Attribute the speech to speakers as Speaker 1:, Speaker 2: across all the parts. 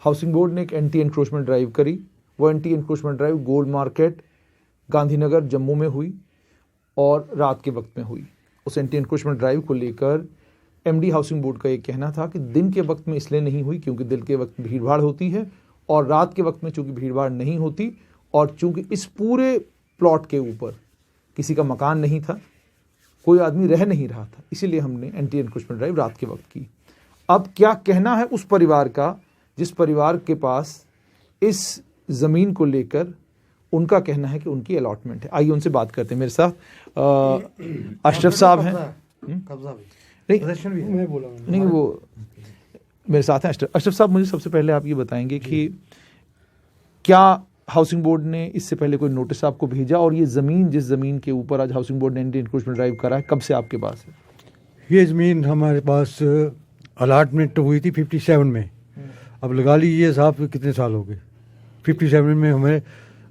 Speaker 1: Housing board ने एक anti encroachment drive करी। वो anti encroachment drive gold market, Gandhinagar, Jammu में हुई और रात के वक्त में हुई। उस एंटी एनक्रोचमेंट ड्राइव को लेकर एमडी हाउसिंग बोर्ड का ये कहना था कि दिन के वक्त में इसलिए नहीं हुई क्योंकि दिन के वक्त भीड़ भाड़ होती है और रात के वक्त में चूंकि भीड़ भाड़ नहीं होती और चूंकि इस पूरे प्लॉट के ऊपर किसी का मकान नहीं था, कोई आदमी रह नहीं रहा था, इसीलिए हमने एंटी एनक्रोचमेंट ड्राइव रात के वक्त की। अब क्या कहना है उस परिवार का जिस परिवार के पास इस ज़मीन को लेकर उनका कहना है कि उनकी अलॉटमेंट है। आइए उनसे बात करते हैं। मेरे साथ अशरफ साहब हैं। नहीं, वो मेरे साथ हैं अशरफ साहब। मुझे सबसे पहले आप ये बताएंगे कि क्या हाउसिंग बोर्ड ने इससे पहले कोई नोटिस आपको भेजा और ये ज़मीन जिस ज़मीन के ऊपर आज हाउसिंग बोर्ड ने एंटी एनक्रोचमेंट ड्राइव करा है, कब से आपके पास है?
Speaker 2: ये ज़मीन हमारे पास अलाटमेंट हुई थी 57 में। अब लगा लीजिए साहब कितने साल हो गए। 57 में हमें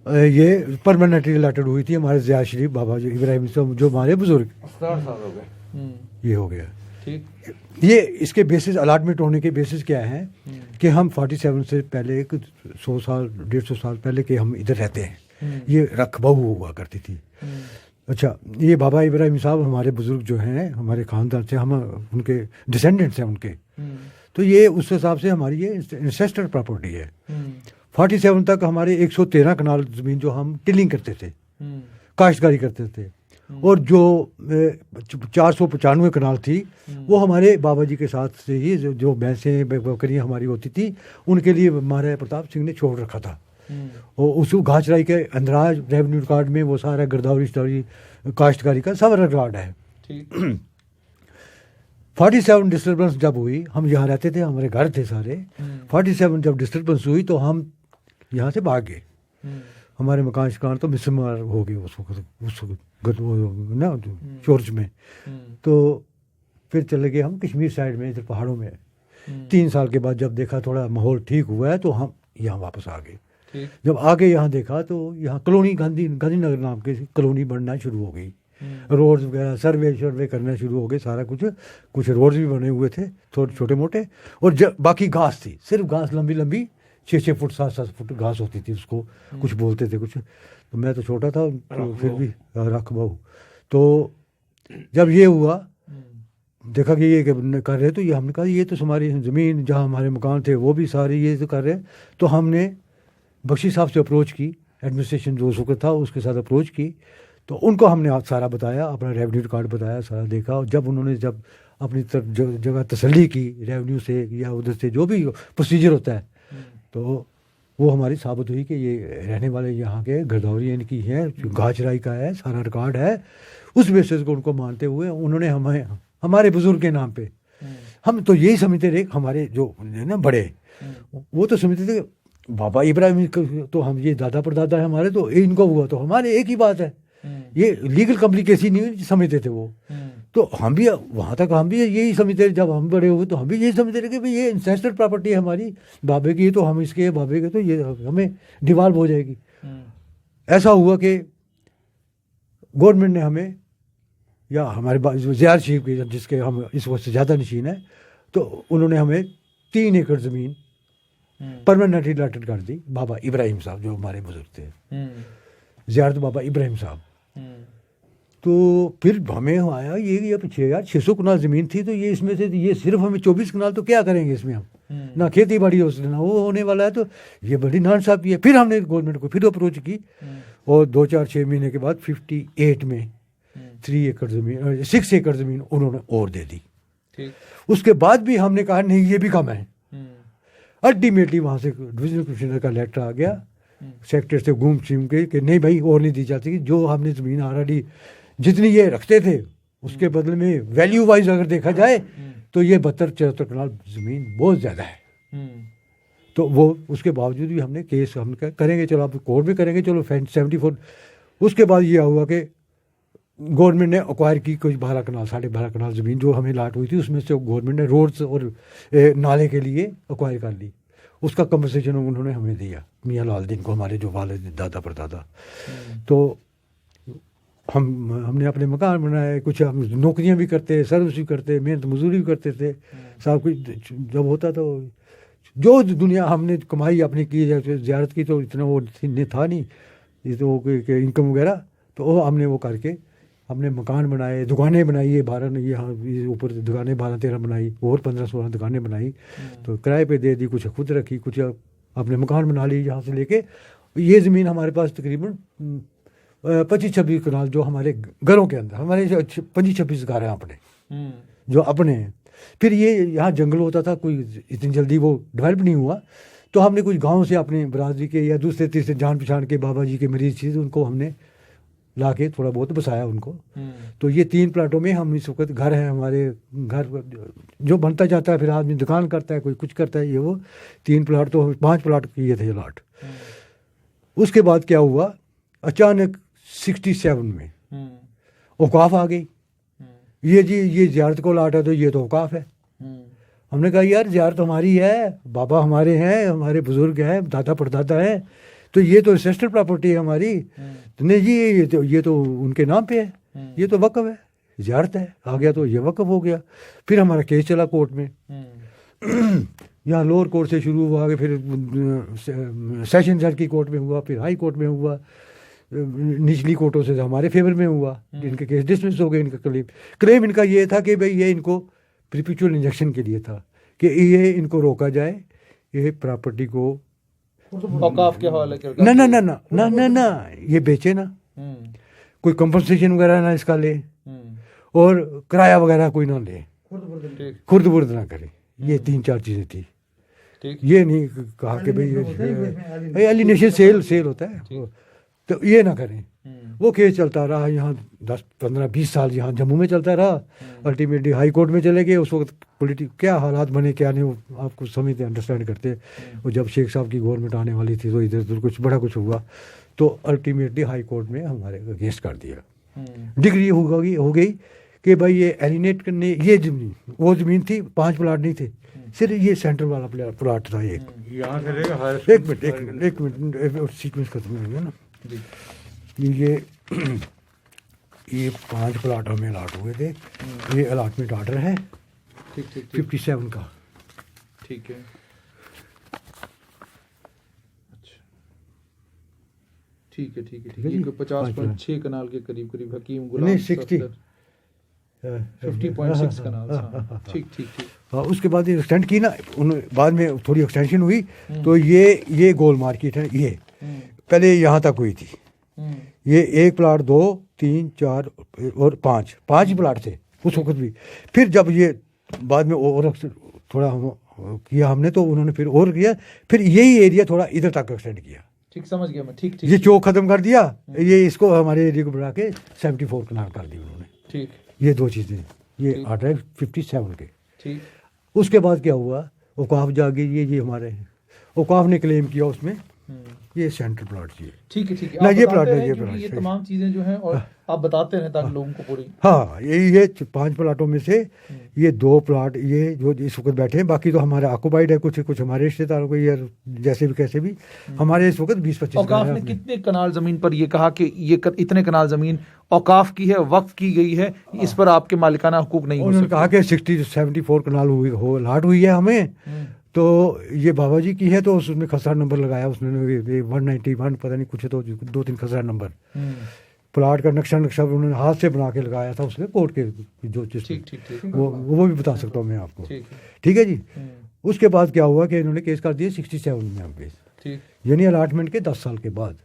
Speaker 2: ये परमानेंटली अलाटेड हुई थी हमारे ज़िया शरीफ बाबा जी इब्राहिम साहब जो हमारे बुजुर्ग।
Speaker 1: 60 साल हो गए।
Speaker 2: ये हो गया।
Speaker 1: ठीक।
Speaker 2: ये इसके बेसिस अलाटमेंट होने के बेसिस क्या है कि हम 47 से पहले 100 साल 150 साल पहले के हम इधर रहते हैं। ये रकबहू हुआ करती थी। अच्छा, ये बाबा इब्राहिम साहब हमारे बुजुर्ग जो हैं हमारे ख़ानदान से, हम उनके डिसेंडेंट्स हैं उनके। तो ये उस हिसाब से हमारी ये इंसेस्टर प्रॉपर्टी है। 47 तक हमारे 113 कनाल ज़मीन जो हम टिलिंग करते थे, काश्तकारी करते थे, और जो 495 कनाल थी वो हमारे बाबा जी के साथ से ही जो भैंसें बकरियाँ हमारी होती थी उनके लिए महाराजा प्रताप सिंह ने छोड़ रखा था। और उस घाचराई के अंदराज रेवेन्यू रिकॉर्ड में वो सारा गिरदावरी काश्तकारी का सब रिकॉर्ड है। 47 डिस्टर्बेंस जब हुई, हम यहाँ रहते थे, हमारे घर थे सारे। 47 जब डिस्टर्बेंस हुई तो हम यहाँ से भाग गए। हमारे मकान शिकान तो मिसमार हो गए उस वक्त ना चोर्च में। तो फिर चले गए हम कश्मीर साइड में, इधर पहाड़ों में। 3 साल के बाद जब देखा थोड़ा माहौल ठीक हुआ है तो हम यहाँ वापस आ गए। जब आगे यहाँ देखा तो यहाँ कॉलोनी गांधीनगर नाम की कॉलोनी बनना शुरू हो गई। रोड्स वगैरह सर्वे करना शुरू हो गए, सारा कुछ रोड्स भी बने हुए थे थोड़े छोटे मोटे, और बाकी घास थी, सिर्फ घास लंबी लंबी 6-6 फुट 7-7 फुट घास होती थी। उसको कुछ बोलते थे कुछ, तो मैं तो छोटा था तो फिर भी रख बहू। तो जब ये हुआ देखा कि ये कर रहे, तो ये हमने कहा ये तो हमारी ज़मीन जहाँ हमारे मकान थे वो भी सारी ये तो कर रहे। तो हमने बख्शी साहब से अप्रोच की, एडमिनिस्ट्रेशन जो उस वक्त था उसके साथ अप्रोच की। तो उनको हमने सारा बताया, अपना रेवेन्यू रिकॉर्ड बताया, सारा देखा। और जब उन्होंने जब अपनी जगह तसल्ली की रेवेन्यू से या उधर से जो भी प्रोसीजर होता है, तो वो हमारी साबित हुई कि ये रहने वाले यहाँ के गिरदावरी इनकी है, घाचराई का है, सारा रिकॉर्ड है। उस बेसिस को उनको मानते हुए उन्होंने हमारे बुजुर्ग के नाम पे, हम तो यही समझते थे, हमारे जो ना बड़े वो तो समझते थे बाबा इब्राहिम तो हम ये दादा परदादा है हमारे, तो इनको हुआ तो हमारे एक ही बात है। ये लीगल कॉम्प्लिकेशन नहीं समझते थे वो। तो हम भी वहाँ तक हम भी यही समझते थे, जब हम बड़े हुए तो हम भी यही समझते थे कि भाई ये इंसेस्टर प्रॉपर्टी है हमारी बाबे की, तो हम इसके बाबे के, तो ये हमें डिवाल्व हो जाएगी। ऐसा हुआ कि गवर्नमेंट ने हमें, या हमारे ज़िया शरीफ की जिसके हम इस वक्त से ज़्यादा नशीन है, तो उन्होंने हमें 3 एकड़ ज़मीन परमानेंटली अलॉटेड कर दी। बाबा इब्राहिम साहब जो हमारे बुजुर्ग थे, ज़ियारत बाबा इब्राहिम साहब। तो फिर हमें आया ये पीछे यार 600 कनाल ज़मीन थी, तो ये इसमें से ये सिर्फ हमें 24 कनाल, तो क्या करेंगे इसमें हम, ना खेती बाड़ी हो ना वो होने वाला है, तो ये बड़ी नाइंसाफ़ी है। फिर हमने गवर्नमेंट को फिर अप्रोच की, और 2-4-6 महीने के बाद 58 में 6 एकड़ ज़मीन उन्होंने और दे दी। उसके बाद भी हमने कहा नहीं ये भी कम है। अल्टीमेटली वहाँ से डिविजनल कमिश्नर का लेटर आ गया, सेक्रेटरी से घूम छीम के कि नहीं भाई और नहीं दी जाती, जो हमने ज़मीन ऑलरेडी जितनी ये रखते थे उसके बदले में वैल्यू वाइज अगर देखा जाए तो ये 72-74 कनाल ज़मीन बहुत ज़्यादा है। तो वो उसके बावजूद भी हमने केस हम करेंगे, चलो आप कोर्ट में करेंगे, चलो 74। उसके बाद ये हुआ कि गवर्नमेंट ने अक्वायर की कुछ 12 कनाल 12.5 कनाल ज़मीन जो हमें लाट हुई थी, उसमें से गवर्नमेंट ने रोड्स और नाले के लिए अक्वायर कर ली। उसका कंपनसेशन उन्होंने हमें दिया, मियाँ लाल दीन को, हमारे जो वालिद दादा परदादा। तो हमने अपने मकान बनाए, कुछ हम नौकरियां भी करते, सर्विस भी करते, मेहनत मजदूरी भी करते थे, सब कुछ जब होता तो जो दुनिया हमने कमाई अपनी की, जैसे ज़ियारत की तो इतना वो था नहीं, ये तो इनकम वगैरह, तो वो हमने वो करके हमने मकान बनाए, दुकानें बनाई, ये 12 ये हाँ ये ऊपर दुकानें 12-13 बनाई, और 15-16 दुकानें बनाई, तो किराए पे दे दी, कुछ खुद रखी, कुछ अपने मकान बना ली। यहाँ से लेके ये ज़मीन हमारे पास तकरीबन 25-26 कनाल जो हमारे घरों के अंदर, हमारे 25-26 घर हैं अपने, जो अपने हैं। फिर ये यहाँ जंगल होता था, कोई इतनी जल्दी वो डेवलप नहीं हुआ, तो हमने कुछ गांव से अपने बरादरी के या दूसरे तीसरे जान पहचान के बाबा जी के मरीज थे, उनको हमने ला के थोड़ा बहुत बसाया उनको। तो ये 3 प्लाटों में हम इस वक्त घर हैं हमारे, घर जो बनता जाता है, फिर आदमी दुकान करता है, कोई कुछ करता है, ये वो 3 प्लाट तो 5 प्लाट किए थे लाट। उसके बाद क्या हुआ, अचानक 67 में औकाफ आ गई, ये जी ये ज़ियारत को लाट है, तो ये तो औकाफ है। हमने कहा यार ज़ियारत हमारी है, बाबा हमारे हैं, हमारे बुजुर्ग हैं, दादा परदादा हैं, तो ये तो एंसेस्ट्रल प्रॉपर्टी है हमारी, तो नहीं जी ये तो उनके नाम पे है, ये तो वक्फ है, ज़ियारत है, आ गया तो ये वक्फ हो गया। फिर हमारा केस चला कोर्ट में, यहाँ लोअर कोर्ट से शुरू हुआ, फिर सेशन जज की कोर्ट में हुआ, फिर हाई कोर्ट में हुआ, निचली कोर्टों से हमारे फेवर में हुआ, इनके केस डिसमिस हो गए। इनका क्लेम इनका ये था कि भाई ये इनको परपेचुअल इंजेक्शन के लिए था, कि ये इनको रोका जाए, ये प्रॉपर्टी को
Speaker 1: औकाफ के हवाले करके
Speaker 2: ना ना ना ना ना ना ना ये बेचे ना, कोई कंपनसेशन वगैरह ना इसका ले, और किराया वगैरह कोई ना ले, खुर्द बुर्द ना करे। ये 3-4 चीज़ें थी। ये नहीं कहा कि भाई एलिनेशन सेल होता है, तो ये ना करें। वो केस चलता रहा यहाँ 10-15-20 साल, यहाँ जम्मू में चलता रहा। अल्टीमेटली हाई कोर्ट में चले गए। उस वक्त पॉलिटिक क्या हालात बने क्या नहीं, वो आपको समझते अंडरस्टैंड करते। वो जब शेख साहब की गवर्नमेंट आने वाली थी, तो इधर उधर कुछ बड़ा कुछ हुआ, तो अल्टीमेटली हाई कोर्ट में हमारे अगेंस्ट कर दिया। डिग्री हो गई कि भाई ये एलिनेट करने, ये ज़मीन वो ज़मीन थी, 5 प्लाट नहीं थे, सिर्फ ये सेंट्रल वाला प्लाट था एक।
Speaker 3: यहाँ से लेगा
Speaker 2: एक मिनट सीक्वेंस खत्म हो गया ना। ये 5 प्लाट हमें अलाट हुए थे। ये अलाटमेंट ऑर्डर है,
Speaker 1: ठीक
Speaker 2: 57 का।
Speaker 1: ठीक है, अच्छा, ठीक है। ये 50.6 कनाल के करीब हकीम गुलाम 50.6 कनाल। ठीक।
Speaker 2: हाँ, उसके बाद ये एक्सटेंड की ना, बाद में थोड़ी एक्सटेंशन हुई, तो ये गोल मार्केट है। ये पहले यहाँ तक हुई थी। ये 1 प्लाट 2 3 4 और 5 ही प्लाट थे उस वक्त भी। फिर जब ये बाद में और थोड़ा किया हमने, तो उन्होंने फिर और किया, फिर यही एरिया थोड़ा इधर तक एक्सटेंड किया।
Speaker 1: ठीक, समझ गया मैं। ठीक
Speaker 2: ये चौक खत्म कर दिया, ये इसको हमारे एरिया को बढ़ा के 74 कनाल कर दी उन्होंने। ठीक, ये 2 चीज़ें, ये ऑर्डर है 57 के। ठीक, उसके बाद क्या हुआ, औकाफ जाके ये हमारे औकाफ ने क्लेम किया उसमें ये सेंट्रल प्लॉट चाहिए। ठीक है ना, ये प्लॉट है,
Speaker 1: ये तमाम चीजें जो हैं, और आप बताते हैं ताकि लोगों को पूरी।
Speaker 2: हाँ, ये 5 प्लाटों में से ये 2 प्लाट ये जो इस वक्त बैठे हैं, बाकी तो हमारे ऑक्युपाइड है, कुछ हमारे रिश्तेदारों को, यार जैसे भी कैसे भी हमारे इस वक्त 20-25।
Speaker 1: औकाफ ने कितने कनाल जमीन पर ये कहा कि ये इतने कनाल जमीन औकाफ की है, वक्फ की गई है, इस पर आपके मालिकाना हुकूक नहीं हो सकते?
Speaker 2: उन्होंने कहा कि 74 कनाल लाट हुई है हमें, तो ये बाबा जी की है, तो उसमें खसरा नंबर लगाया उसने 191 पता नहीं कुछ, तो 2-3 खसरा नंबर। प्लाट का नक्शा उन्होंने हाथ से बना के लगाया था उसमें, कोर्ट के जो चीज़ वो भी बता सकता हूँ मैं आपको। ठीक है जी। उसके बाद क्या हुआ कि इन्होंने केस कर दिया 67 में हम केस, यानी अलाटमेंट के 10 साल के बाद,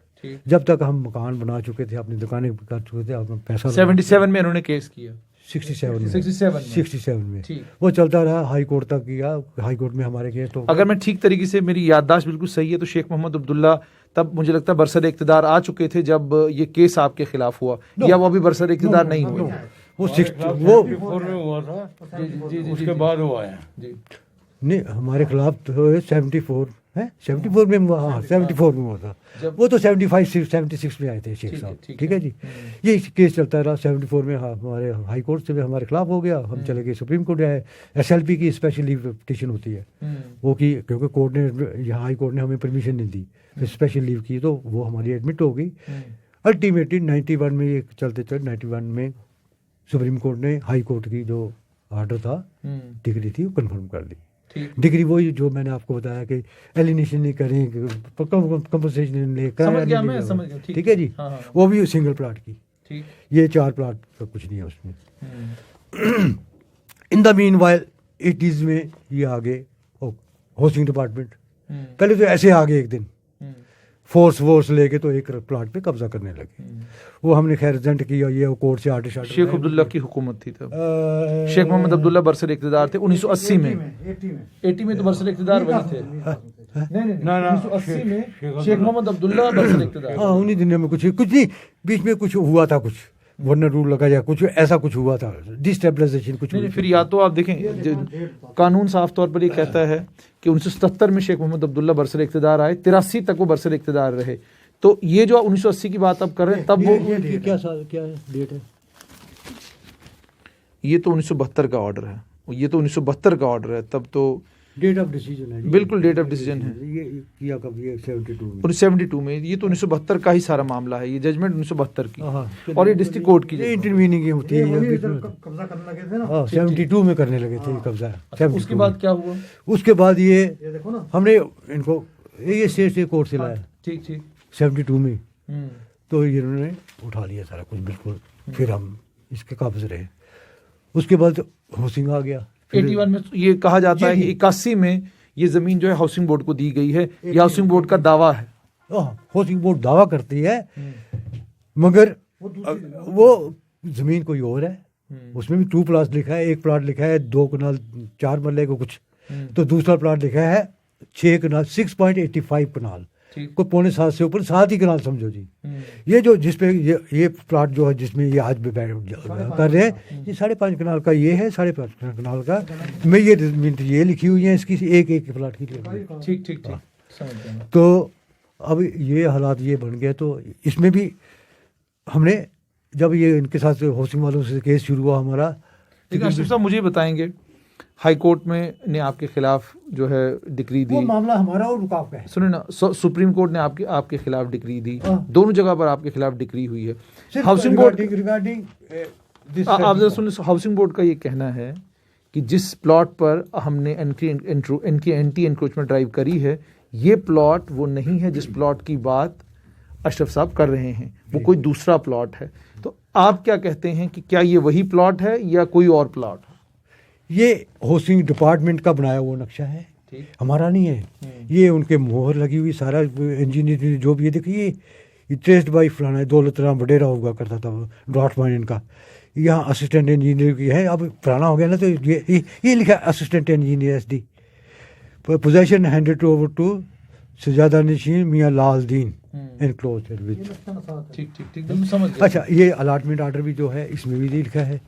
Speaker 2: जब तक हम मकान बना चुके थे, अपनी दुकानें कर चुके थे, अपना पैसा।
Speaker 1: 77 में इन्होंने केस किया।
Speaker 2: 67 में वो चलता रहा, हाई कोर्ट तक किया। हाई कोर्ट में हमारे केस, तो
Speaker 1: अगर मैं ठीक तरीके से, मेरी याददाश्त बिल्कुल सही है, तो शेख मोहम्मद अब्दुल्ला तब मुझे लगता है बरसर इक़्तिदार आ चुके थे जब ये केस आपके खिलाफ हुआ, या वो अभी बरसर इक़्तिदार नहीं हुए?
Speaker 2: वो
Speaker 3: 64 में हुआ था, उसके बाद हुआ है
Speaker 2: नहीं, हमारे खिलाफ तो 74 है, 74 में हुआ। हाँ, 74 में हुआ था। वो तो 75-76 में आए थे शेख साहब। ठीक है जी। ये केस चलता रहा 74 में। हाँ, हमारे हाई कोर्ट से हमारे खिलाफ हो गया, हम चले गए सुप्रीम कोर्ट आए। SLP की स्पेशल लीव पिटीशन होती है वो की, क्योंकि कोर्ट ने, यहाँ हाई कोर्ट ने हमें परमिशन नहीं दी, फिर स्पेशल लीव की, तो वो हमारी एडमिट हो गई। अल्टीमेटली 91 में ये चलते 91 में सुप्रीम कोर्ट ने हाई कोर्ट की जो ऑर्डर था, डिग्री थी, वो कन्फर्म कर दी।
Speaker 1: ठीक।
Speaker 2: डिग्री वही जो मैंने आपको बताया कि एलिनेशन नहीं करें, कंपनसेशन नहीं
Speaker 1: समझ गया मैं,
Speaker 2: करें,
Speaker 1: समझ गया,
Speaker 2: ठीक है जी।
Speaker 1: हाँ, हाँ।
Speaker 2: वो भी सिंगल प्लाट की,
Speaker 1: ठीक।
Speaker 2: ये 4 प्लाट का कुछ नहीं है उसमें।
Speaker 1: Hmm,
Speaker 2: in the meanwhile 80s में ये आ गए हाउसिंग डिपार्टमेंट। पहले तो ऐसे आ गए एक दिन फोर्स लेके तो एक प्लाट पे कब्जा करने लगे। वो हमने खैर रिजेंट किया, ये कोर्ट से आर्डर शार्टर।
Speaker 1: शेख अब्दुल्ला की हुकूमत थी तब, शेख मोहम्मद अब्दुल्ला बरसर इक़्तिदार थे 1980 में। 80 में तो बरसर इक़्तिदार वही थे। नहीं, 1980 में शेख मोहम्मद अब्दुल्ला बरसर इक़्तिदार।
Speaker 2: हाँ, उन्हीं दिनों में कुछ नहीं, बीच में कुछ हुआ था, कुछ वर्नर रूल लगा या कुछ ऐसा कुछ हुआ था, डिस्टेबलाइजेशन कुछ।
Speaker 1: नहीं, फिर या तो आप देखें कानून साफ तौर पर ये कहता है कि 1977 में शेख मोहम्मद अब्दुल्ला बरसर इक़्तिदार आए, 83 तक वो बरसर इक़्तिदार रहे। तो ये जो 1980 की बात आप कर रहे हैं तब वो
Speaker 2: क्या साल क्या है डेट है?
Speaker 1: ये तो 1972 का ऑर्डर है, ये तो 1972 का ऑर्डर है, तब तो
Speaker 2: डेट ऑफ डिसीजन है जी।
Speaker 1: बिल्कुल डेट ऑफ डिसीजन है।
Speaker 2: ये किया कब? ये 72 में।
Speaker 1: 72 में, ये तो 1972 का ही सारा मामला है, ये जजमेंट 1972 की,
Speaker 2: हाँ।
Speaker 1: और ये डिस्ट्रिक्ट कोर्ट की।
Speaker 2: ये इंटरवीनिंग होती है,
Speaker 3: कब्जा करने लगे थे ना।
Speaker 2: हाँ 72 में करने लगे थे कब्जा।
Speaker 1: उसके बाद क्या हुआ?
Speaker 2: उसके बाद ये
Speaker 3: देखो ना,
Speaker 2: हमने इनको ये स्टेट से कोर्ट से लाया
Speaker 1: ठीक ठीक।
Speaker 2: 72 में,
Speaker 1: हम्म,
Speaker 2: तो इन्होंने उठा लिया सारा कुछ बिल्कुल। फिर हम इसके काबज रहे। उसके बाद हाउसिंग आ गया।
Speaker 1: 81 में ये कहा जाता है कि 81 में ये जमीन जो है हाउसिंग बोर्ड को दी गई है, ये हाउसिंग बोर्ड का दावा है।
Speaker 2: हाउसिंग बोर्ड दावा करती है, मगर वो जमीन कोई और है। उसमें भी 2 प्लाट लिखा है, एक प्लाट लिखा है 2 कनाल 4 मरले को कुछ, तो दूसरा प्लाट लिखा है 6 कनाल 6.85 कनाल को 6.25 से ऊपर 7 ही कनाल समझो जी। ये जो जिसपे ये प्लाट जो है जिसमें ये आज भी कर रहे हैं, ये 5.5 कनाल का ये है, 5.5 कनाल का में ये लिखी हुई है इसकी एक प्लाट की।
Speaker 1: ठीक ठीक ठीक, समझ गया।
Speaker 2: तो अब ये हालात ये बन गए, तो इसमें भी हमने जब ये इनके साथ हाउसिंग वालों से केस शुरू हुआ हमारा।
Speaker 1: लेकिन अशरफ साहब मुझे बताएंगे, हाई कोर्ट में ने आपके खिलाफ जो है डिक्री दी,
Speaker 2: वो मामला हमारा और रुकाव का है।
Speaker 1: सुने ना, सुप्रीम कोर्ट ने आपके खिलाफ डिक्री दी, दोनों जगह पर आपके खिलाफ डिक्री हुई है। हाउसिंग बोर्ड
Speaker 2: रिगार्डिंग
Speaker 1: आप जरा सुनिए, हाउसिंग बोर्ड का ये कहना है कि जिस प्लॉट पर हमने एंटी एनक्रोचमेंट ड्राइव करी है, ये प्लॉट वो नहीं है जिस प्लॉट की बात अशरफ साहब कर रहे हैं, वो कोई दूसरा प्लॉट है। तो आप क्या कहते हैं कि क्या ये वही प्लॉट है या कोई और प्लॉट है?
Speaker 2: ये हाउसिंग डिपार्टमेंट का बनाया हुआ नक्शा है, हमारा नहीं है। ये उनके मोहर लगी हुई सारा इंजीनियर जो भी है, देखिए ये ट्रेस्ड बाई फलाना है, दौलत राम वडेरा हुआ करता था ड्राफ्ट मैन इनका, यहाँ असिस्टेंट इंजीनियर की है। अब फलाना हो गया ना, तो ये लिखा assistant engineer SD, possession handed over to सजादा नशीन मियाँ लाल दीन एनक्लोज्ड विच।
Speaker 1: ठीक ठीक ठीक, बिल्कुल समझ गया।
Speaker 2: अच्छा, ये अलाटमेंट आर्डर भी जो है इसमें भी लिखा है।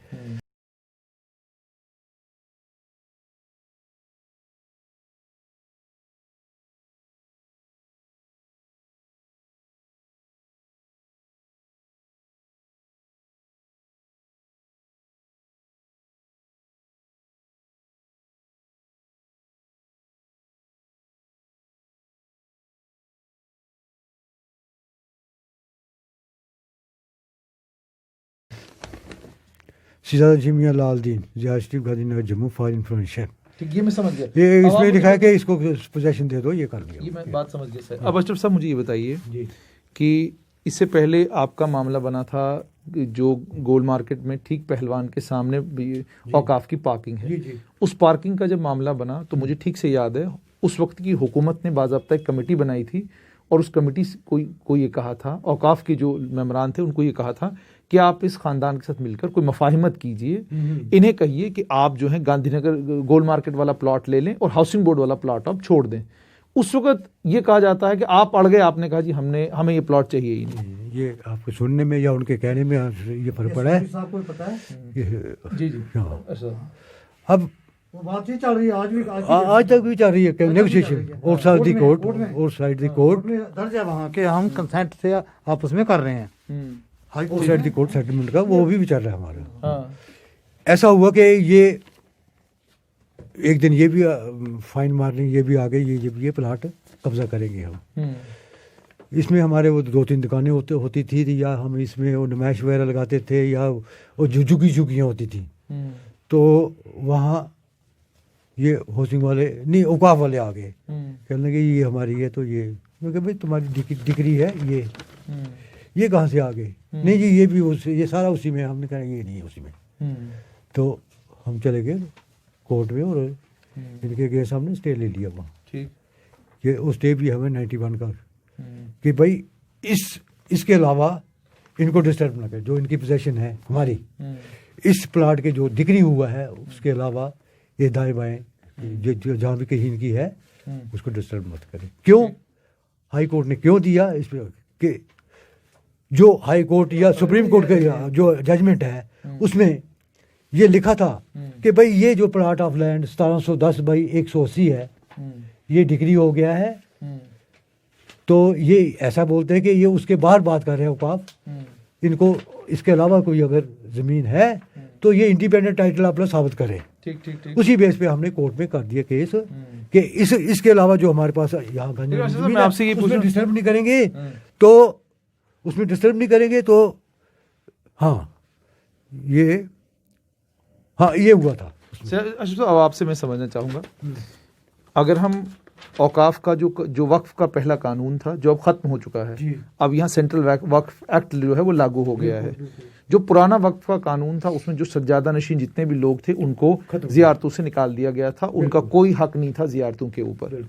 Speaker 2: सजादा नशीन मियाँ लाल दीन जिया गांधीनगर जम्मू फॉर इन्फॉर्मेशन।
Speaker 1: ठीक, ये मैं समझ गया।
Speaker 2: ये
Speaker 1: अब
Speaker 2: इसमें
Speaker 1: आप
Speaker 2: लिखा है कि इसको पोजेशन दे दो, ये कर दिया।
Speaker 1: ये मैं बात समझ गया सर। अब अशरफ साहब मुझे ये बताइए
Speaker 2: जी।
Speaker 1: कि इससे पहले आपका मामला बना था जो गोल मार्केट में ठीक पहलवान के सामने भी औकाफ की पार्किंग है,
Speaker 2: जी।
Speaker 1: उस पार्किंग का जब मामला बना तो मुझे ठीक से याद है उस वक्त की हुकूमत ने बाज़ाब्ता एक कमेटी बनाई थी, और उस कमेटी को ये कहा था, औकाफ के जो मेम्बरान थे उनको ये कहा था कि आप इस ख़ानदान के साथ मिलकर कोई मफाहिमत कीजिए, इन्हें कहिए कि आप जो है गांधीनगर गोल मार्केट वाला प्लॉट ले लें और हाउसिंग बोर्ड वाला प्लॉट आप छोड़ दें। उस वक्त ये कहा जाता है कि आप अड़ गए, आपने कहा जी हमें ये प्लॉट चाहिए ही नहीं।
Speaker 2: ये आपको सुनने में या उनके कहने में ये फर्क पड़ा है।
Speaker 3: आपको पता है?
Speaker 1: जी जी।
Speaker 2: हाँ।
Speaker 1: अच्छा,
Speaker 2: अब
Speaker 3: वो बातचीत चल रही है आज भी,
Speaker 2: आज तक भी चल रही है नेगोशिएशन और साइड दी कोर्ट और साइड दी कोर्ट
Speaker 3: दर्ज है वहाँ के, हम कंसेंट से आपस में कर रहे हैं।
Speaker 2: और साइड दी कोर्ट सेटलमेंट का वो भी चल रहा है हमारा।
Speaker 1: हाँ।
Speaker 2: ऐसा हुआ कि ये एक दिन ये भी फाइन मारने ये भी आ गए, ये प्लाट कब्जा करेंगे हम। इसमें हमारे वो 2-3 दुकानें होती थी, या हम इसमें वो नुमाइश वगैरह लगाते थे, या वो झुग्गियाँ होती थी। तो वहाँ ये होसिंग वाले नहीं औकाफ वाले आ गए, कहने लगे ये हमारी है, तो ये मैं कहा भाई तुम्हारी डिग्री है ये कहाँ से आ गए? नहीं जी ये भी ये सारा उसी में। हमने कहा ये नहीं है उसी में। तो हम चले गए कोर्ट में और इनके केस हमने स्टे ले लिया वहाँ।
Speaker 1: ठीक।
Speaker 2: कि वो स्टे भी हमें 91 का कि भाई इसके अलावा इनको डिस्टर्ब ना करें, जो इनकी पोजीशन है हमारी, इस प्लाट के जो डिग्री हुआ है उसके अलावा ये दाएं बाएं जो जहाँ भी कहीं इनकी है उसको डिस्टर्ब मत करें। क्यों हाई कोर्ट ने क्यों दिया इस पे कि जो हाई कोर्ट या सुप्रीम कोर्ट का जो जजमेंट है उसमें ये लिखा था कि भाई ये जो प्लाट ऑफ लैंड 1710/180 है, ये डिग्री हो गया है। तो ये ऐसा बोलते हैं कि ये उसके बाहर बात कर रहे हैं औकाफ, इनको इसके अलावा कोई अगर जमीन है तो ये इंडिपेंडेंट टाइटल अपना साबित करें।
Speaker 1: ठीक ठीक ठीक।
Speaker 2: उसी बेस पे हमने कोर्ट में कर दिया केस कि इसके अलावा जो हमारे पास यहाँ
Speaker 1: मैं आपसे ये
Speaker 2: उसमें डिस्टर्ब नहीं करेंगे, तो उसमें डिस्टर्ब नहीं करेंगे तो ये हुआ था।
Speaker 1: अच्छा, अब आपसे मैं समझना चाहूँगा, अगर हम औकाफ का जो वक्फ का पहला कानून था जो अब ख़त्म हो चुका है, अब यहाँ सेंट्रल वक्फ एक्ट जो है वो लागू हो गया है। जो पुराना वक्फ का कानून था उसमें जो सज्जादा नशीन जितने भी लोग थे उनको ज़ियारतों से निकाल दिया गया था, उनका कोई हक नहीं था ज़ियारतों के ऊपर।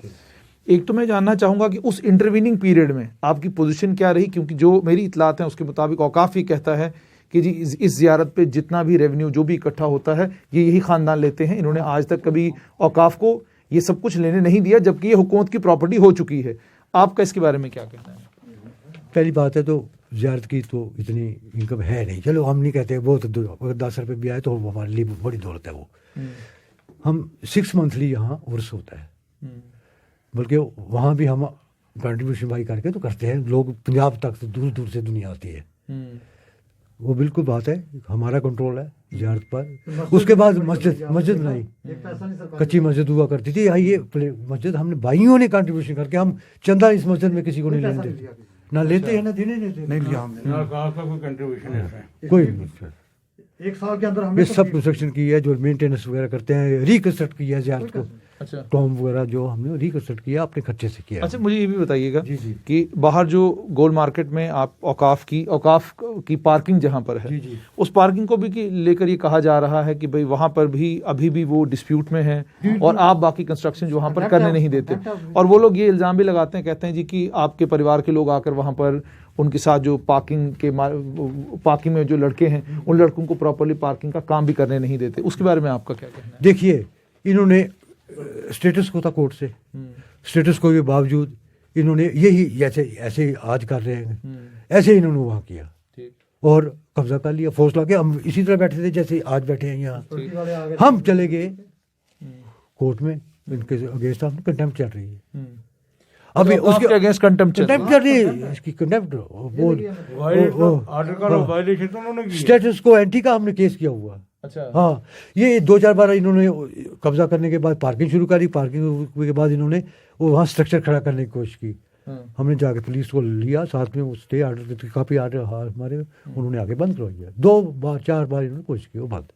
Speaker 1: एक तो मैं जानना चाहूँगा कि उस इंटरवीनिंग पीरियड में आपकी पोजीशन क्या रही, क्योंकि जो मेरी इतलात हैं उसके मुताबिक औकाफ ये कहता है कि जी इस ज़ियारत पे जितना भी रेवेन्यू जो भी इकट्ठा होता है ये यही ख़ानदान लेते हैं, इन्होंने आज तक कभी औकाफ को ये सब कुछ लेने नहीं दिया, जबकि ये हुकूमत की प्रॉपर्टी हो चुकी है। आपका इसके बारे में क्या कहना है?
Speaker 2: पहली बात है तो ज़ियारत की तो इतनी इनकम है नहीं, चलो हम नहीं कहते बहुत, अगर 10 रुपये भी आए तो हमारे लिए बड़ी दौलत है वो। हम 6 मंथली यहाँ उर्स होता है, बल्कि वहाँ भी हम कंट्रीब्यूशन भाई करके तो करते हैं, लोग पंजाब तक से दूर दूर से दुनिया आती है। वो बिल्कुल बात है, हमारा कंट्रोल है ज़ियारत पर। उसके बाद मस्जिद नहीं, कच्ची मस्जिद हुआ करती थी यहाँ, ये मस्जिद हमने भाइयों ने कंट्रीब्यूशन करके, हम चंदा इस मस्जिद में किसी को नहीं लेने देते, ना लेते हैं ना देने नहीं लिया हमने,
Speaker 3: ना कहा का कोई कंट्रीब्यूशन है
Speaker 2: कोई नहीं। 1 साल के अंदर हमने सब कंस्ट्रक्शन की है, जो मेंटेनेंस वगैरह करते हैं, रिकंस्ट्रक्ट किया है ज़ियारत को।
Speaker 1: अच्छा,
Speaker 2: टॉम वगैरह जो हमने रिकंस्ट्रक्ट किया अपने खर्चे से किया।
Speaker 1: अच्छा, मुझे ये भी बताइएगा कि बाहर जो गोल्ड मार्केट में आप औकाफ की पार्किंग जहाँ पर है, उस पार्किंग को भी लेकर ये कहा जा रहा है कि भाई वहाँ पर भी अभी भी वो डिस्प्यूट में है और आप बाकी कंस्ट्रक्शन जो वहाँ पर करने नहीं देते, और वो लोग ये इल्ज़ाम भी लगाते हैं, कहते हैं जी कि आपके परिवार के लोग आकर वहाँ पर उनके साथ जो पार्किंग में जो लड़के हैं उन लड़कों को प्रॉपर्ली पार्किंग का काम भी करने नहीं देते। उसके बारे में आपका क्या कहना है?
Speaker 2: देखिए, इन्होंने स्टेटस को था कोर्ट से, स्टेटस को के बावजूद इन्होंने यही ऐसे आज कर रहे हैं, ऐसे इन्होंने वहाँ किया और कब्जा कर लिया, फोर्स लाके। हम इसी तरह बैठे थे जैसे आज बैठे हैं यहाँ। हम चले गए कोर्ट में, इनके अगेंस्ट हमने कंटेम्प्ट चल रही है। अभी उसके अगेंस्ट कंटेम्प्ट चल रही है, इसकी कंटेम्प्ट स्टेटस को एंटी का हमने केस किया हुआ।
Speaker 1: अच्छा,
Speaker 2: हाँ, ये 2-4 बार इन्होंने कब्जा करने के बाद पार्किंग शुरू करी, पार्किंग के बाद इन्होंने वो वहाँ स्ट्रक्चर खड़ा करने की कोशिश की। हमने जाके पुलिस को लिया, साथ में स्टे आर्डर काफ़ी आर्डर हमारे, उन्होंने आगे बंद करवाया। 2-4 बार इन्होंने कोशिश की, वो बंद।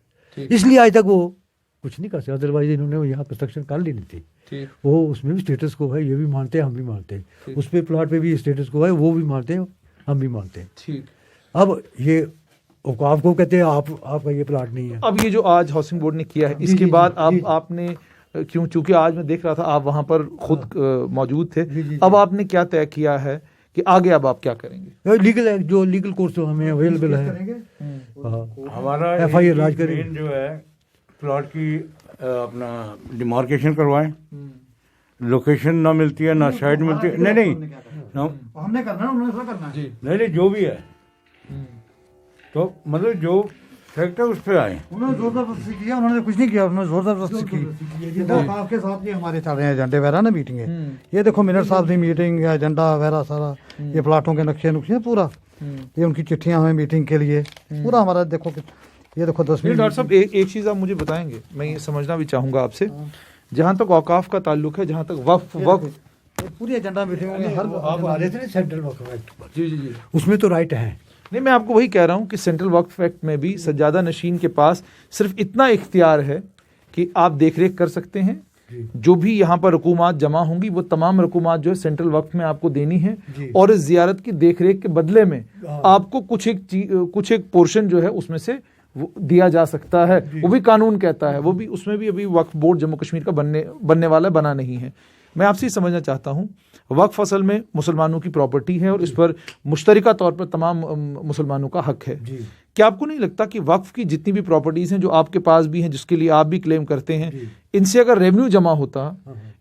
Speaker 2: इसलिए आज तक वो कुछ नहीं कर सकते, अदरवाइज इन्होंने यहाँ कंस्ट्रक्शन कर लेनी थी। वो उसमें भी स्टेटस को है, ये भी मानते हैं, हम भी मानते हैं। उस पर प्लाट पे भी स्टेटस को है, वो भी मानते हैं, हम भी मानते हैं।
Speaker 1: ठीक।
Speaker 2: अब ये औकाफ को कहते हैं आपका ये प्लाट नहीं है।
Speaker 1: अब ये जो आज हाउसिंग बोर्ड ने किया है, इसके बाद आपने चूंकि आज मैं देख रहा था आप वहाँ पर खुद मौजूद थे, अब आपने क्या तय किया है कि आगे अब आप क्या करेंगे?
Speaker 2: लीगल है, जो लीगल कोर्स तो हमें अवेलेबल है,
Speaker 3: हमारा
Speaker 2: FIR राज करेंगे।
Speaker 3: जो है प्लॉट की अपना डिमार्केशन करवाएं, लोकेशन ना मिलती है ना साइड मिलती है, नहीं
Speaker 2: हमने करना है, उन्होंने करना है,
Speaker 3: नहीं जो भी है, तो मतलब जो फैक्ट है उस पर आए।
Speaker 2: उन्होंने जोर जबरदस्ती किया, उन्होंने कुछ नहीं किया, उन्होंने जोर जबरदस्ती की। आपके साथ ये हमारे चल रहे हैं एजेंडे वगैरह ना, मीटिंग है, ये देखो मिनट साहब की मीटिंग, एजेंडा वगैरह सारा, ये प्लाटों के नक्शे नुक्शे पूरा, ये उनकी चिट्ठियां हमें मीटिंग के लिए पूरा हमारा देखो, ये देखो 10 मिनट।
Speaker 1: डॉक्टर साहब एक चीज़ आप मुझे बताएंगे, मैं ये समझना भी चाहूँगा आपसे, जहाँ तक औकाफ का ताल्लुक है, जहाँ तक वक्फ
Speaker 2: पूरी एजेंडा मीटिंग में हर आप आ रहे थे सेंट्रल वक्फ एक्ट,
Speaker 1: जी,
Speaker 2: उसमें तो राइट है।
Speaker 1: नहीं, मैं आपको वही कह रहा हूँ कि सेंट्रल वक्फ एक्ट में भी सज्जादा नशीन के पास सिर्फ इतना इख्तियार है कि आप देख रेख कर सकते हैं, जो भी यहाँ पर रकूमात जमा होंगी वो तमाम रकूमात जो है सेंट्रल वक्फ में आपको देनी है, और इस जियारत की देख रेख के बदले में आपको कुछ एक पोर्शन जो है उसमें से वो दिया जा सकता है। वो भी कानून कहता है, वो भी उसमें भी अभी वक्फ बोर्ड जम्मू कश्मीर का बनने वाला बना नहीं है। मैं आपसे समझना चाहता हूँ, वक्फ असल में मुसलमानों की प्रॉपर्टी है और इस पर मुश्तरका तौर पर तमाम मुसलमानों का हक है। क्या आपको नहीं लगता कि वक्फ की जितनी भी प्रॉपर्टीज़ हैं जो आपके पास भी हैं, जिसके लिए आप भी क्लेम करते हैं, इनसे अगर रेवेन्यू जमा होता,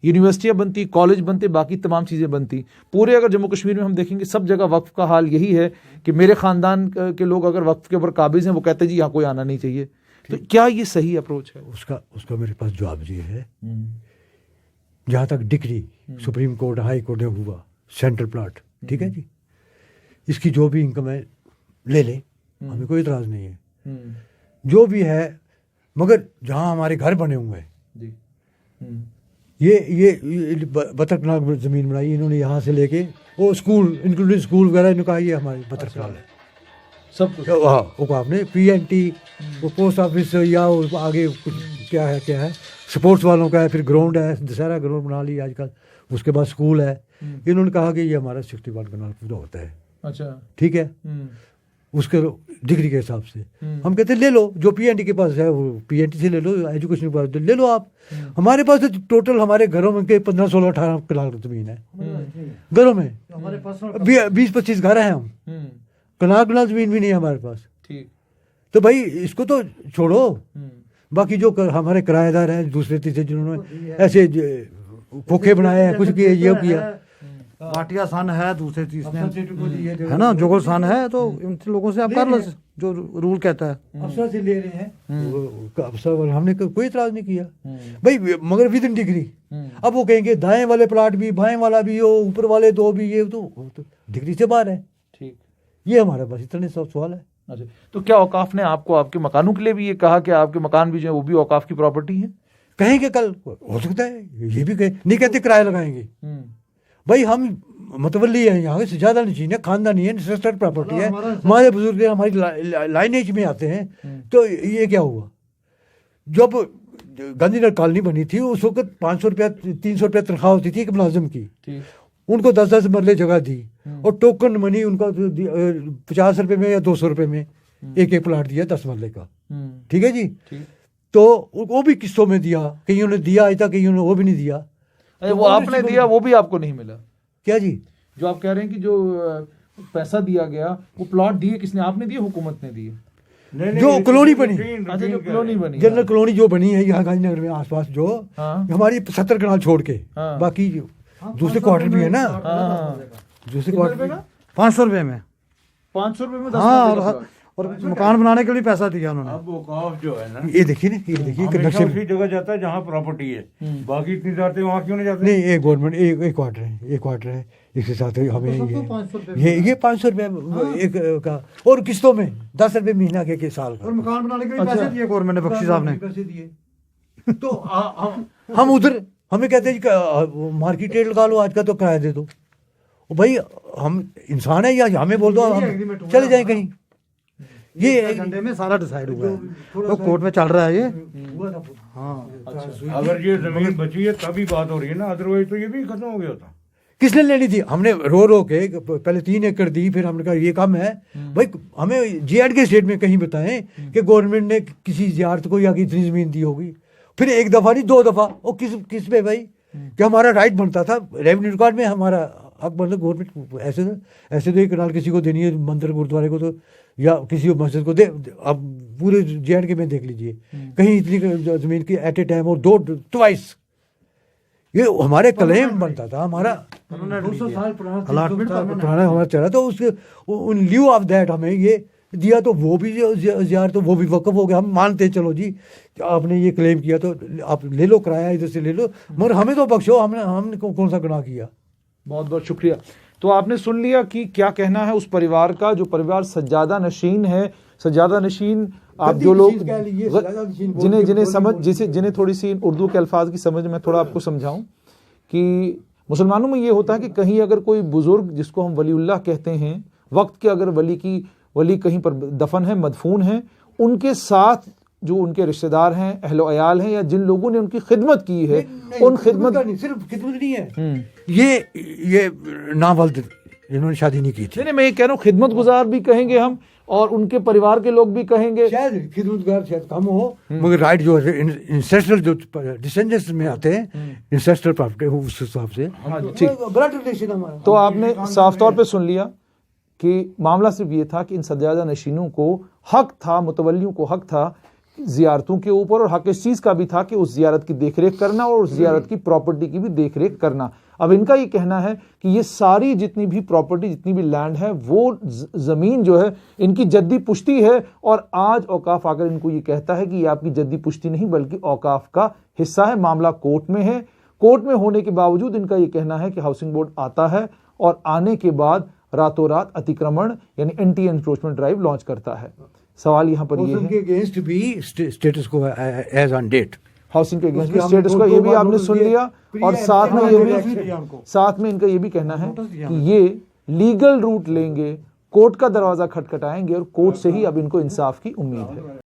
Speaker 1: यूनिवर्सिटियां बनती, कॉलेज बनते, बाकी तमाम चीज़ें बनती, पूरे अगर जम्मू कश्मीर में हम देखेंगे सब जगह वक्फ का हाल यही है कि मेरे ख़ानदान के लोग अगर वक्फ के ऊपर काबिज हैं वो कहते हैं जी यहाँ कोई आना नहीं चाहिए। तो क्या ये सही अप्रोच है?
Speaker 2: उसका मेरे पास जवाब ये है, जहाँ तक degree supreme court high court में हुआ सेंट्रल प्लाट, ठीक है जी, इसकी जो भी इनकम है ले ले, हमें कोई इतराज़ नहीं है, जो भी है, मगर जहाँ हमारे घर बने हुए हैं, ये बतख नाग ज़मीन बनाई इन्होंने, यहाँ से लेके वो स्कूल इंक्लूडिंग स्कूल वगैरह, इन्होंने कहा ये हमारी बतख नाग है
Speaker 1: सब कुछ।
Speaker 2: हाँ, वो आपने PNT वो पोस्ट ऑफिस या आगे कुछ क्या है स्पोर्ट्स वालों का है, फिर ग्राउंड है, दशहरा ग्राउंड बना लिया आजकल, उसके बाद स्कूल है। इन्होंने कहा कि ये हमारा 61 कनाल पूरा होता है।
Speaker 1: अच्छा,
Speaker 2: ठीक है, उसके डिग्री के हिसाब से हम कहते ले लो, जो PNT के पास है वो PNT से ले लो, एजुकेशन के पास ले लो आप। हमारे पास तो टोटल हमारे घरों में के 15, 16, 18 कनाल ज़मीन है घरों में, हमारे पास 20-25 घर हैं, हम कनाल ज़मीन भी नहीं है हमारे पास। ठीक, तो भाई इसको तो छोड़ो, बाकी जो हमारे किराएदार हैं दूसरे तीसरे जिन्होंने ऐसे खोखे बनाए हैं, कुछ किए, ये किया,
Speaker 4: भाटिया सन है, दूसरे तीसरे है ना, जोगल सन है, तो इन लोगों से आप कर लो जो रूल कहता है।
Speaker 2: अफसर से ले रहे हैं, अफसर हमने कोई इतराज नहीं किया भाई, मगर विद इन डिग्री। अब वो कहेंगे दाएं वाले प्लाट भी, बाएं वाला भी हो, ऊपर वाले दो भी, ये तो डिग्री से बाहर है। ठीक, ये हमारा बस इतने सब सवाल है।
Speaker 1: अच्छा, तो क्या औकाफ ने आपको आपके मकानों के लिए भी ये कहा कि आपके मकान भी जो है वो भी औकाफ की प्रॉपर्टी है?
Speaker 2: कहेंगे कल, हो सकता है ये भी कहे, नहीं कहते किराया लगाएंगे भाई, हम मतवली है, यहाँ से ज़्यादा नहीं चाहिए, खानदानी है, रजिस्टर्ड प्रॉपर्टी है, हमारे बुजुर्ग हमारी लाइनेज में आते हैं। तो ये क्या हुआ, जब गांधीनगर कॉलोनी बनी थी उस वक्त 500 रुपया 300 रुपया तनख्वाह होती थी एक मुलाजिम की, उनको 10-10 मरले जगह दी, और टोकन मनी उनका 50 रुपये में या 200 रुपये में एक प्लाट दिया 10 मरले का। ठीक है जी, तो वो भी किस्तों में दिया, कईयों ने दिया आज तक, कईयों ने वो भी नहीं दिया।
Speaker 1: तो वो आपने दिया, वो भी आपको नहीं मिला
Speaker 2: क्या जी?
Speaker 1: जो आप कह रहे हैं कि जो पैसा दिया गया वो प्लॉट दिए किसने? आपने दिए, हुकूमत ने दिए?
Speaker 2: जो कॉलोनी बनी,
Speaker 1: अच्छा, जो कॉलोनी बनी,
Speaker 2: जनरल कॉलोनी जो बनी है यहाँ गांधीनगर में आसपास, जो हमारी 70 कनाल छोड़ के बाकी दूसरे क्वार्टर भी है ना, दूसरे क्वार्टर
Speaker 4: 500 रुपये में,
Speaker 1: 500 रुपये में
Speaker 4: 10 और मकान बनाने के लिए पैसा दिया उन्होंने।
Speaker 3: अब औकाफ जो है ना,
Speaker 2: ये देखिए ना, ये देखिए
Speaker 3: हमेशा उसी जगह जाता है जहाँ प्रॉपर्टी है, बाकी इतनी जाते वहाँ क्यों नहीं जाते?
Speaker 2: नहीं, एक गवर्नमेंट एक क्वार्टर है, इसके साथ हमें ये 500 रुपये एक का, और किस्तों में 10 रुपये महीना के साल का,
Speaker 4: और मकान बनाने के लिए पैसे दिए गवर्नमेंट ने, बख्शी साहब ने
Speaker 2: पैसे दिए। तो हम उधर हमें कहते हैं मार्केट रेट लगा लो आज का, तो किराया दे दो। भाई हम इंसान है, या हमें बोल दो हम चले जाएं कहीं। ये
Speaker 4: एक घंटे में सारा डिसाइड हुआ है, तो कोर्ट में चल रहा है ये।
Speaker 3: हाँ, अगर ये जमीन बची है तभी बात हो रही है ना, अदरवाइज तो ये भी खत्म हो गया होता।
Speaker 2: किसने लेनी थी? हमने रो के पहले 3 एकड़ दी, फिर हमने कहा ये कम है भाई, हमें JND के स्टेट में कहीं बताएं कि गवर्नमेंट ने किसी जियारत को या इतनी जमीन दी होगी। फिर एक दफ़ा नहीं 2 दफ़ा, और किस पे भाई, कि हमारा राइट बनता था, रेवेन्यू रिकॉर्ड में हमारा हक बनता। गवर्नमेंट ऐसे तो एक कनाल किसी को देनी है, मंदिर गुरुद्वारे को तो, या किसी मस्जिद को दे। अब पूरे JND में देख लीजिए, कहीं इतनी जमीन की एट ए टाइम, और 2 ये हमारे क्लेम बनता था, हमारा 200 साल पुराना हमारा चला, तो उसके उन ल्यू ऑफ दैट हमें ये दिया, तो वो भी ज़ियारत, तो वो भी वक़्फ़ हो गया। हम मानते हैं, चलो जी आपने ये क्लेम किया तो आप ले लो, किराया इधर से ले लो, मगर हमें तो बख्शो, हमने कौन सा गुनाह किया।
Speaker 1: बहुत बहुत शुक्रिया। तो आपने सुन लिया कि क्या कहना है उस परिवार का, जो परिवार सज्जादा नशीन है। सज्जादा नशीन, आप जो लोग जिन्हें थोड़ी सी उर्दू के अल्फाज की समझ में थोड़ा आपको समझाऊं कि मुसलमानों में ये होता है कि कहीं अगर कोई बुजुर्ग, जिसको हम वलीउल्लाह कहते हैं, वक्त के अगर वली कहीं पर दफन है, मदफून है, उनके साथ जो उनके रिश्तेदार हैं, अहलो अयाल हैं, या जिन लोगों ने उनकी खिदमत की है, उन खिदमत
Speaker 2: नहीं, सिर्फ खिदमत नहीं है, ये नावल्द इन्होंने शादी नहीं की थी।
Speaker 1: नहीं, मैं ये कह रहा हूँ खिदमत गुजार भी कहेंगे हम, और उनके परिवार के लोग भी कहेंगे।
Speaker 2: शायद खिदमतगार शायद कम हो, मगर राइट जो है इंसेस्टर जो डिसेंडेंट्स में आते हैं, इंसेस्टर प्रॉपर्टी उस हिसाब से ब्लड रिलेशन हमारा।
Speaker 1: तो आपने साफ तौर पे सुन लिया कि मामला सिर्फ ये था कि इन सज्जादा नशीनों को हक था, मुतवल्लियों को हक था जियारतों के ऊपर, और हक इस चीज़ का भी था कि उस जियारत की देखरेख करना और उस जियारत की प्रॉपर्टी की भी देखरेख करना। अब इनका ये कहना है कि ये सारी जितनी भी प्रॉपर्टी, जितनी भी लैंड है, वो ज़मीन जो है इनकी जद्दी पुश्ती है, और आज औकाफ आकर इनको ये कहता है कि ये आपकी जद्दी पुश्ती नहीं बल्कि औकाफ का हिस्सा है। मामला कोर्ट में है। कोर्ट में होने के बावजूद इनका ये कहना है कि हाउसिंग बोर्ड आता है और आने के बाद रातों रात अतिक्रमण यानी एंटी एनक्रोचमेंट ड्राइव लॉन्च करता है। सवाल यहाँ पर ये है
Speaker 2: अगेंस्ट भी स्टेटस को एज ऑन डेट,
Speaker 1: हाउसिंग के अगेंस्ट भी स्टेटस को, ये भी आपने सुन लिया, और साथ में ये भी, साथ में इनका ये भी कहना है कि ये लीगल रूट लेंगे, कोर्ट का दरवाजा खटखटाएंगे, और कोर्ट से ही अब इनको इंसाफ की उम्मीद है।